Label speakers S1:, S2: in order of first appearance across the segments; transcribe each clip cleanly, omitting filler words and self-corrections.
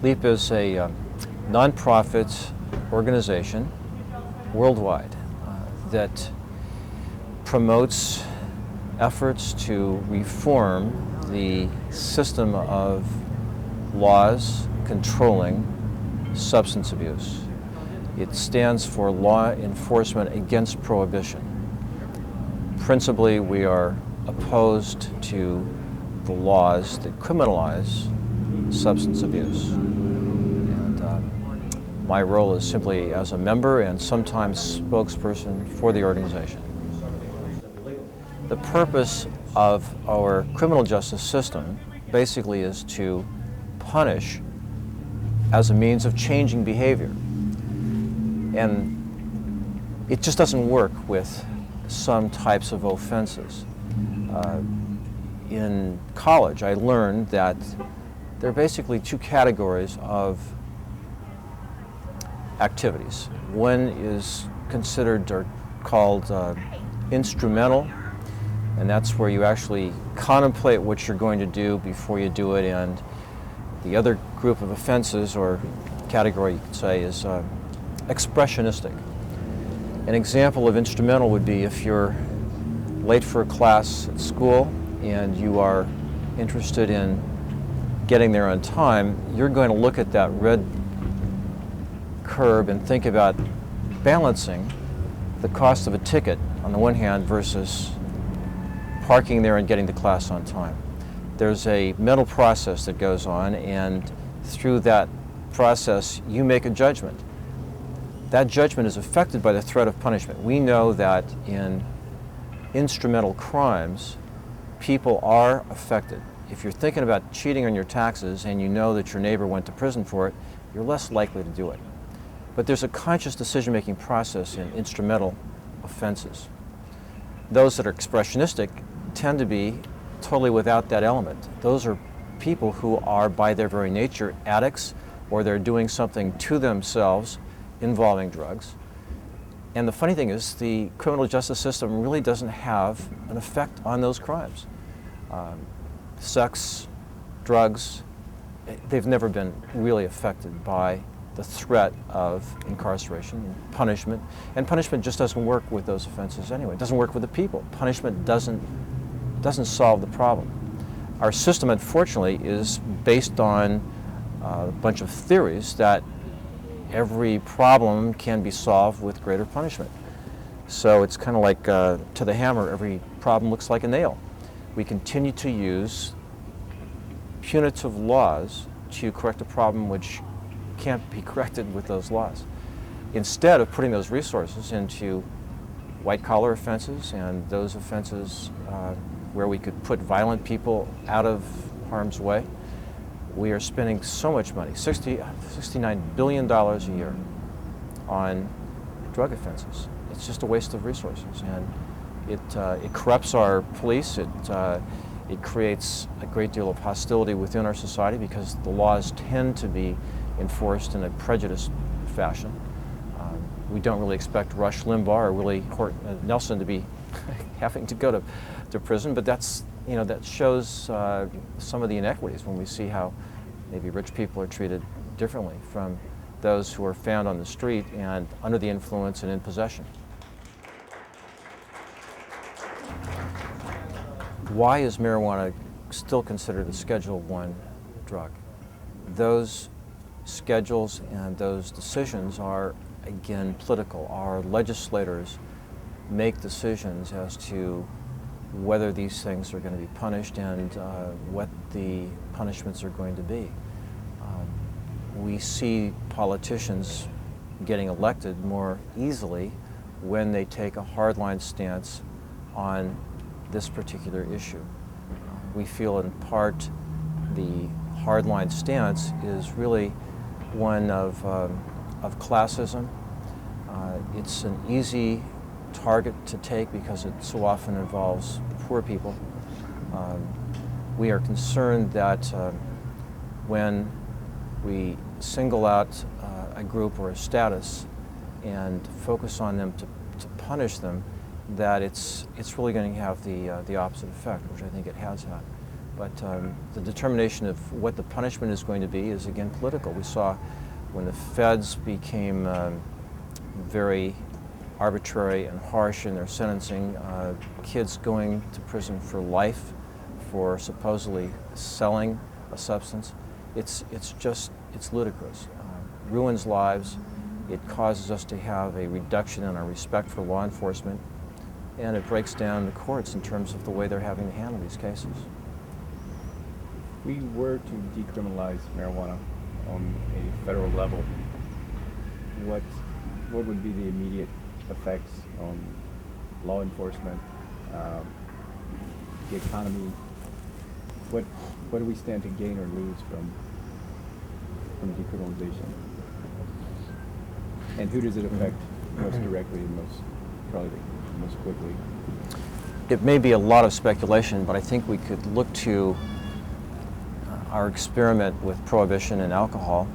S1: L.E.A.P is a nonprofit organization worldwide that promotes efforts to reform the system of laws controlling substance abuse. It stands for Law Enforcement Against Prohibition. Principally, we are opposed to the laws that criminalize substance abuse. And my role is simply as a member and sometimes spokesperson for the organization. The purpose of our criminal justice system basically is to punish as a means of changing behavior. And it just doesn't work with some types of offenses. In college, I learned that there are basically two categories of activities. One is considered or called instrumental, and that's where you actually contemplate what you're going to do before you do it, and the other group of offenses or category you could say is expressionistic. An example of instrumental would be if you're late for a class at school and you are interested in getting there on time, you're going to look at that red curb and think about balancing the cost of a ticket on the one hand versus parking there and getting to class on time. There's a mental process that goes on, and through that process you make a judgment. That judgment is affected by the threat of punishment. We know that in instrumental crimes, people are affected. If you're thinking about cheating on your taxes and you know that your neighbor went to prison for it, you're less likely to do it. But there's a conscious decision-making process in instrumental offenses. Those that are expressionistic tend to be totally without that element. Those are people who are, by their very nature, addicts, or they're doing something to themselves involving drugs. And the funny thing is, the criminal justice system really doesn't have an effect on those crimes. Sex, drugs, they've never been really affected by the threat of incarceration and punishment. And punishment just doesn't work with those offenses anyway. It doesn't work with the people. Punishment doesn't solve the problem. Our system, unfortunately, is based on a bunch of theories that every problem can be solved with greater punishment. So it's kind of like to the hammer, every problem looks like a nail. We continue to use punitive laws to correct a problem which can't be corrected with those laws. Instead of putting those resources into white-collar offenses and those offenses where we could put violent people out of harm's way, we are spending so much money, $69 billion a year, on drug offenses. It's just a waste of resources, and it corrupts our police. It creates a great deal of hostility within our society because the laws tend to be enforced in a prejudiced fashion. We don't really expect Rush Limbaugh or Willie Nelson to be having to go to prison, but that's, that shows some of the inequities when we see how maybe rich people are treated differently from those who are found on the street and under the influence and in possession. Why is marijuana still considered a Schedule I drug? Those schedules and those decisions are, again, political. Our legislators make decisions as to whether these things are going to be punished and what the punishments are going to be. We see politicians getting elected more easily when they take a hardline stance on this particular issue. We feel in part the hardline stance is really one of classism. It's an easy target to take because it so often involves poor people. We are concerned that when we single out a group or a status and focus on them to punish them, that it's really going to have the opposite effect, which I think it has had. But the determination of what the punishment is going to be is, again, political. We saw when the feds became very arbitrary and harsh in their sentencing, kids going to prison for life for supposedly selling a substance. It's ludicrous. Ruins lives. It causes us to have a reduction in our respect for law enforcement, and it breaks down the courts in terms of the way they're having to handle these cases.
S2: If we were to decriminalize marijuana on a federal level, what would be the immediate effects on law enforcement, the economy? What do we stand to gain or lose from decriminalization? And who does it affect most directly and most quickly?
S1: It may be a lot of speculation, but I think we could look to our experiment with prohibition and alcohol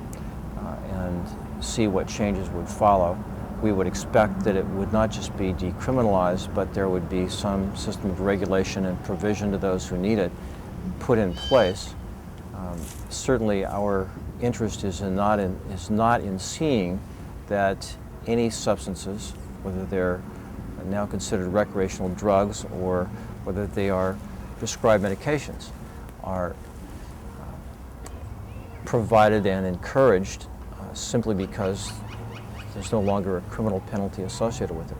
S1: and see what changes would follow. We would expect that it would not just be decriminalized, but there would be some system of regulation and provision to those who need it put in place. Certainly our interest is not in seeing that any substances, whether they're now considered recreational drugs or whether they are prescribed medications, are provided and encouraged simply because there's no longer a criminal penalty associated with it.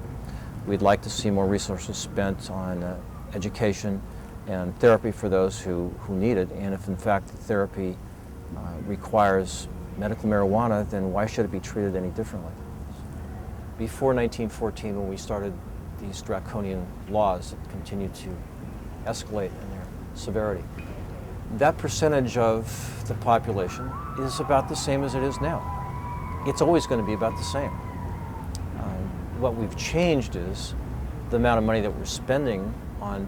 S1: We'd like to see more resources spent on education and therapy for those who need it, and if in fact the therapy requires medical marijuana, then why should it be treated any differently? Before 1914, when we started these draconian laws that continue to escalate in their severity, that percentage of the population is about the same as it is now. It's always going to be about the same. What we've changed is the amount of money that we're spending on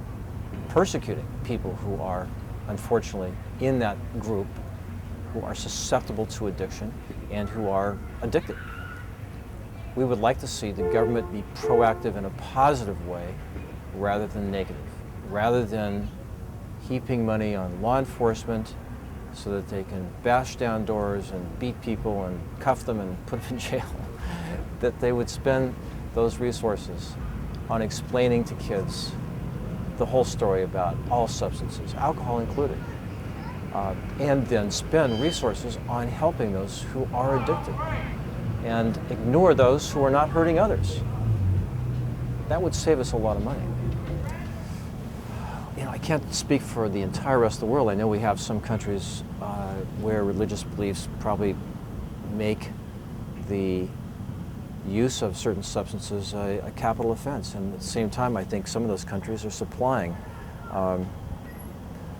S1: persecuting people who are unfortunately in that group, who are susceptible to addiction and who are addicted. We would like to see the government be proactive in a positive way rather than negative, rather than heaping money on law enforcement so that they can bash down doors and beat people and cuff them and put them in jail, that they would spend those resources on explaining to kids the whole story about all substances, alcohol included, and then spend resources on helping those who are addicted and ignore those who are not hurting others. That would save us a lot of money. You know, I can't speak for the entire rest of the world. I know we have some countries where religious beliefs probably make the use of certain substances a capital offense. And at the same time, I think some of those countries are supplying a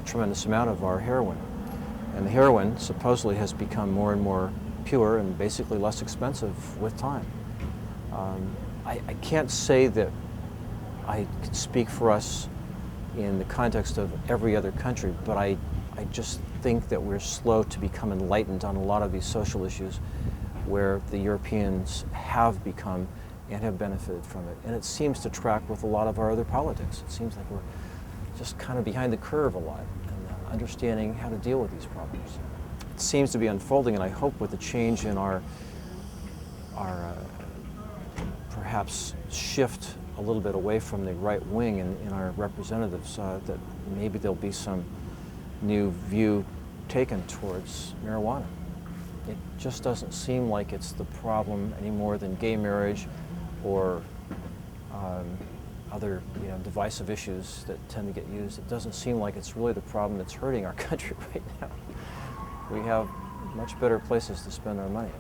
S1: tremendous amount of our heroin. And the heroin supposedly has become more and more pure and basically less expensive with time. I can't say that I can speak for us in the context of every other country, but I just think that we're slow to become enlightened on a lot of these social issues where the Europeans have become and have benefited from it. And it seems to track with a lot of our other politics. It seems like we're just kind of behind the curve a lot in understanding how to deal with these problems. It seems to be unfolding, and I hope with the change in our perhaps shift a little bit away from the right wing in our representatives, that maybe there'll be some new view taken towards marijuana. It just doesn't seem like it's the problem any more than gay marriage or other divisive issues that tend to get used. It doesn't seem like it's really the problem that's hurting our country right now. We have much better places to spend our money.